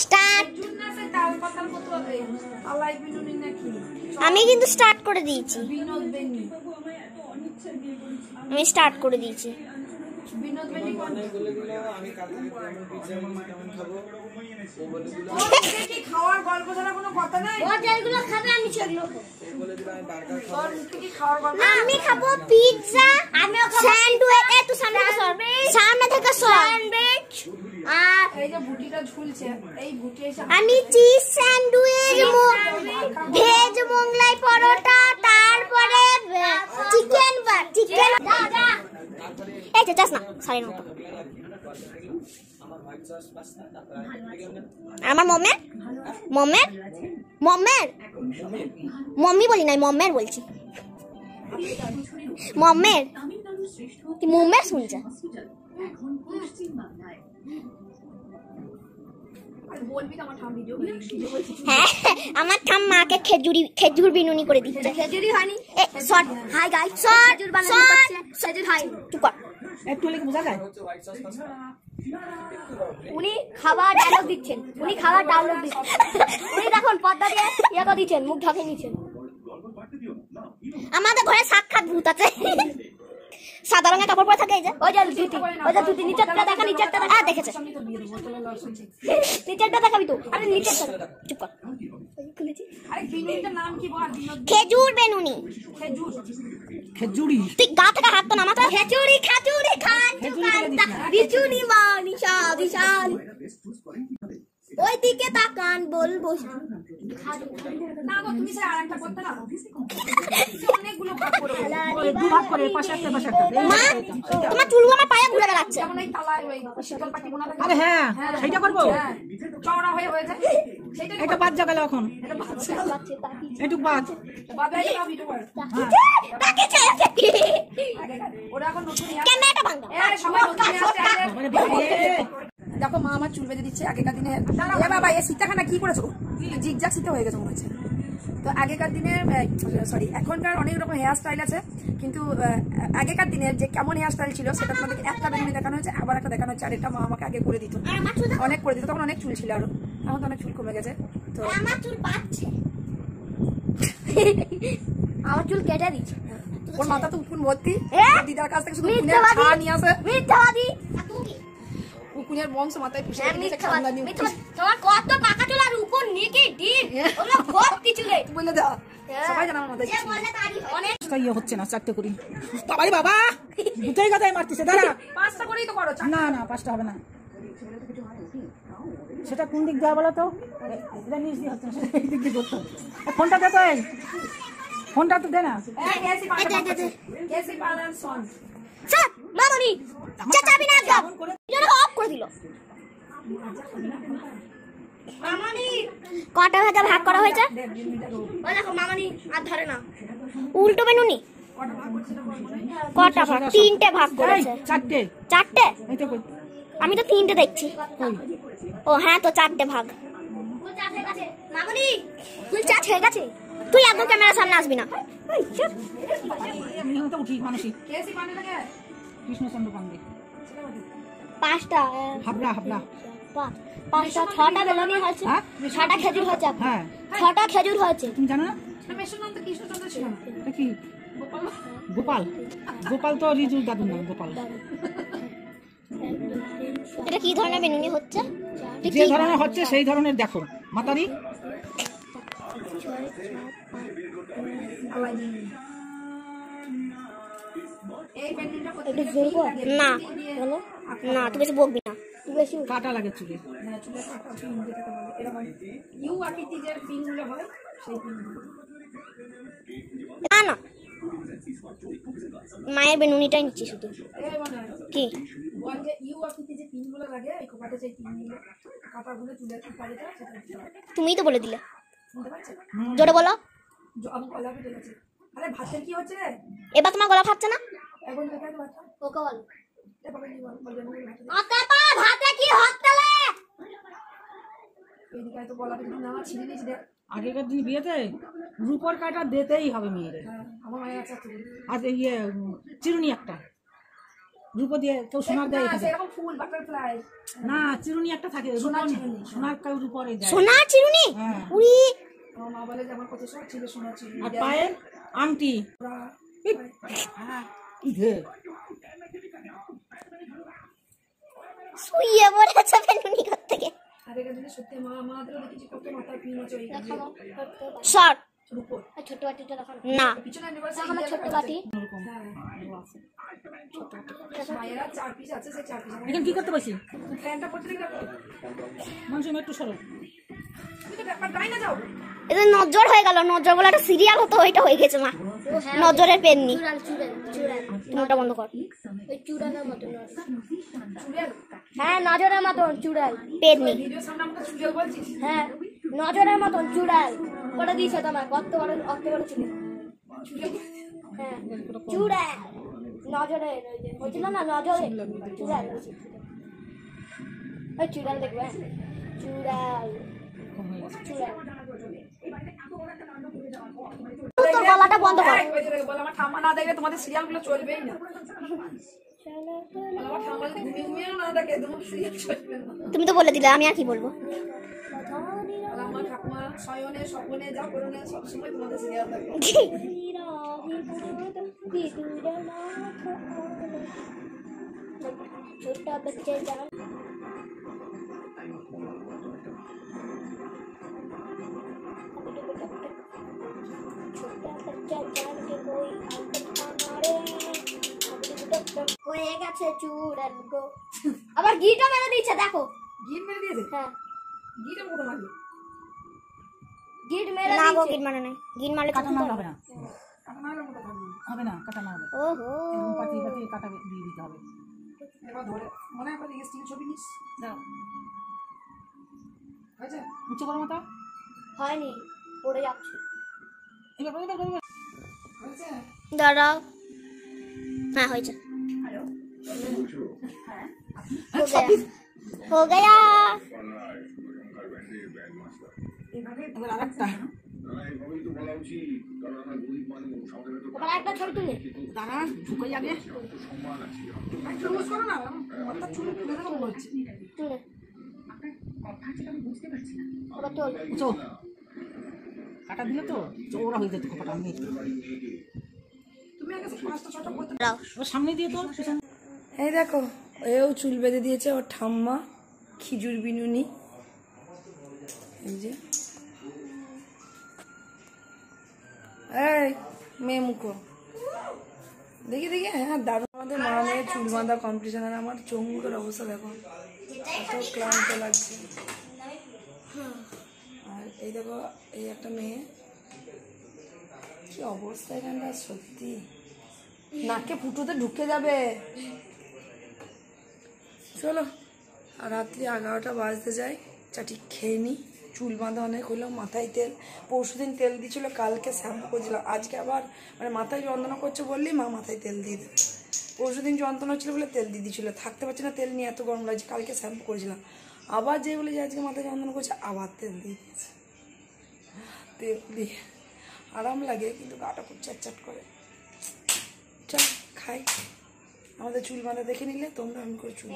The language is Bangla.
স্টার্ট। আমি কিন্তু স্টার্ট করে দিয়েছি, আমি স্টার্ট করে দিয়েছি। আমি খাবো পিৎজা, স্যান্ডউইচ, এই তো সামনে থেকে স্যান্ডউইচ, আর এই যে বুটিটা ঝুলছে, এই বুটি এসে আমি cheese sandwich, veg Mughlai paratha, তারপরে চিকেন এই যে যাস না সাড়ে 9টা। আমার মম্মি বলি নাই, মম্মের বলছি, মম্মের শুনছে। হ্যাঁ, আমার ঠাম্মাকে খেজুর বিনুনি করে দিচ্ছে। খেজুরি হয়নি, হাই গাইস, উনি খাবার ডায়লগ দিচ্ছেন, উনি দেখুন পর্দা দিয়ে ইয়ে করে দিচ্ছেন, মুখ ঢাকে নিচ্ছেন। আমাদের ঘরে সাক্ষাৎ ভূত আছে, সাদা রঙের কাপড় পরে থাকে, এই যে ওই যে ধুতি, নিচেরটা দেখা, দেখেছে, নিচেরটা দেখাবি তো, আরে নিচেরটা চুপ কর। খেজুর বেনুনি, খেজুরি, তুই গা থেকে হাত তো নামাতে, খেজুরি খান বিচুনি বিশাল, ওই দিকে তাকান বলবো না গো, তুমি স্যার আরেকটা করতে না, অনেকগুলো ভাগ করে পাশে একটা মা, তোমার চুলগুলো আমার পায়ে ঘুরে গেছে, যেমন এই তালা ওই শীতল পাটি বোনা থাকে। আরে হ্যাঁ, সেইটা করব, চওড়া হয়ে যায়, সেইটা এটা বাদ যা গেল, এখন এটা বাদ যাচ্ছে, একটু বাদ এই ভিডিও কর, তাকে চাই আছে ওরা এখন নতুন ক্যামেরাটা ভাঙা, এই সবাই নতুন আসছে। দেখো মা আমার চুল বেঁধে দিচ্ছে, আগেকার দিনে এ বাবা এই সীতাখানা কি করেছো, জিগজাগ সীতা হয়ে গেছে মনে হচ্ছে। তো আগেকার দিনে সরি এখনকার অনেক রকম হেয়ার স্টাইল আছে, কিন্তু আগেকার দিনের যে কেমন হেয়ার স্টাইল ছিল সেটা তোমাদেরকে একটা বেনুনি দেখানো হয়েছে, আবার একটা দেখানো হচ্ছে। আর এটা মা আমাকে আগে করে দিত, অনেক করে দিত, তখন অনেক চুল ছিল, আরো এখন তো অনেক চুল কমে গেছে। তো আমার চুল পাচ্ছে, আমার চুল কেটে দিচ্ছে, ওর মাথা তো উকুন ভর্তি, দিদার কাছ থেকে শুধু ছা নিয়ে আসে, মিথ্যাবাদী উকুনের বংশ মাথায় পুষে নিয়েছে, খানদানি তোমার কত টাকা চলে আর উপর নিকে ডিম ওগুলো ভর্তি চলে বলে দাও, সবাই জানা মাথায় যে বলে তারি অনেক ইয়ে হচ্ছে না, চারটে করি বাবাই বাবা দুটোই গাদায় মারতেছে, দাঁড়া পাঁচটা করেই তো করো, না না পাঁচটা হবে না, সেটা কোন দিক যায় বলো তো, এটা নিচ দিয়ে হচ্ছে না, এই দিক দিয়ে করতে হবে। ফোনটা দে তো, ফোনটা তো দে না, কেসি পালান সন স্যার মামনি চাচাবি না একদম যেন অফ করে দিল। মামনি কটা ভাগে ভাগ করা হয়েছে, ওই দেখো মামনি আর ধরে না, উল্টো বেনুনি কটা ভাগ, তিনটে ভাগ করেছে, চারটে আমি তো তিনটে দেখছি। ও হ্যাঁ, তো চারটে ভাগ, মামনি তুই চা হয়ে গেছে, তুই একদম ক্যামেরার সামনে আসবি না। কৃষ্ণচন্দ্র পান্ডে পাঁচটা হাবড়া পাঁচটা, ছটা বেলুনি হয়েছে, ছটা খেজুর হয়েছে, ছটা খেজুর হয়েছে, তুমি জানো না কৃষ্ণচন্দ্র ছিল না কি, গোপাল তো রিজুর দাদুর নাম গোপাল। এটা কি ধরনের বেলুনি হচ্ছে, যে ধরনের হচ্ছে সেই ধরনের দেখো মাতারি, না না তুই বেশি বকবি না, তুই বেশি কাটা লাগে চুলে, না না মায়ের বেনুনিটাই নিচ্ছি শুধু, কি তুমিই তো বলে দিলে, জোরে বলো। এবার তোমার গলা ফাটছে না, আগেকার দিন বিয়েতে রূপর কাটা দিতেই হবে মেয়েরে, আর ইয়ে চিরুনি একটা রূপো দিয়ে কেউ সোনার দেয় এরকম ফুল বাটারফ্লাই না চিরুনি একটা থাকে সোনার কেউ রূপরে দেয় সোনার চিরুনি উড়ি আমার মা বলে যে আমার কত শখ ছিল সোনার চিরুনি আর পায়ের আংটি শুয়ে পড়েছে বেনুনি ঘর থেকে আরে গেলে সত্যি মা আমাদের দেখেছি কত মাথার পিন আছে ওই শর্ট রূপোর ছোট বাটিটা দেখান না পিছনে ইউনিভার্সিটি আমার ছোট বাটি মায়েরা 4 পিস আছে সেই 4 পিস এখন কি করতে বসি ফ্যানটা পড়তে দেখো মানুষ একটু সরো তুমি তো ব্যাপার তাই না যাও এটা নজর হয়ে গেল নজর বলে একটা সিরিয়াল হতো ওইটা হয়ে গেছে মা নজরের পেননি ওটা বন্ধ কর হ্যাঁ নজরের মতন চুড়াল পেননি ভিডিও সামনে আমরা চুড়িয়াল বলছিস হ্যাঁ নজরের মতন চুড়াল করে দিয়েছে তোমার কত বড় চুড়ি হ্যাঁ চুড়াল নজরের ওই যে হয়েছিল না নজরে চুড়াল ওই চুড়াল দেখবে চুড়াল চুড়াল তোর গলাটা বন্ধ কর বল আমার ঠাম্মা না দেখলে তোমাদের সিরিয়ালগুলো চলবেই না আমার ঠাম্মা যদি ঘুমিয়ে না দেখে তোমার সিরিয়াল চলবে না তুমি তো বলে দিলে আমি আর কি বলবো আমার ঠাকুমা শয়নে স্বপনে জাগরণে সবসময় তোমাদের সিরিয়াল দেখে छोटा बच्चे जान छोटा बच्चा जान के कोई হয়ে গেছে চূড়ান গো আবার গিটা মেরে দিয়েছে দেখো গিট মেরে দিয়েছে হ্যাঁ গিট কত মারলো গিট মেরে দিয়েছে না গো গিট মানে নাই গিট মারলে কাটা না হবে না কাটা মারলে মতো থাকবে হবে না কাটা না হবে ওহো এরকম পাতি পাতি কাটা দিয়ে দিতে হবে এবার ধরে মনে হয় পাতি স্টিল ছবি নিস দাও আচ্ছা উঁচু করো মতো হয়নি পড়ে যাচ্ছে এবার আচ্ছা দাঁড়াও হ্যাঁ হয়েছে हो गया এবার আরেকটা এবার একটা ছবি তুলে দাঁড়া ঢুকে যাবে একটু রোজ করো না মাথা চুল তুলে দেবো বলছি তুলে এবার তোল উঁচু কাটা দিলে তো ওরা হয়ে যেত কাটা আমি তুমি আগে 5টা 6টা করতে দাও ওর সামনে দিয়ে তো পেছনে এই দেখো এও চুল বেঁধে দিয়েছে ওর ঠাম্মা খিজুর বিনুনি এই যে এই মেয়ে মুখো দেখি দেখি হ্যাঁ দারুণ আমাদের মা মেয়ে চুল বাঁধা কম্পিটিশন আর আমার চমুকের অবস্থা দেখো এত ক্লান্ত লাগছে আর এই দেখো এই একটা মেয়ে কি অবস্থা এখানটা সত্যি নাকে ফুটোতে ঢুকে যাবে চলো আর রাত্রি 11টা বাজতে যাই চাটি খেয়ে নিই চুল বাঁধা অনেক হলো মাথায় তেল পরশুদিন তেল দিয়েছিল কালকে শ্যাম্পু করেছিলাম আজকে আবার মানে মাথায় যন্ত্রণা করছে বললেই মা মাথায় তেল দিয়ে দেবে পরশুদিন যন্ত্রণা হচ্ছিলো বলে তেল দিয়ে দিয়েছিলো থাকতে পারছি না তেল নিয়ে এত গরম লাগছে কালকে শ্যাম্পু করেছিলাম আবার যে বলে যে আজকে মাথায় যন্ত্রণা করছে আবার তেল দিয়ে দিয়েছে তেল দিয়ে আরাম লাগে কিন্তু গাটা খুব চ্যাটচ্যাট করে চল খাই আমাদের চুল বাঁধা দেখে নিলে তোমরা আমি করে চুল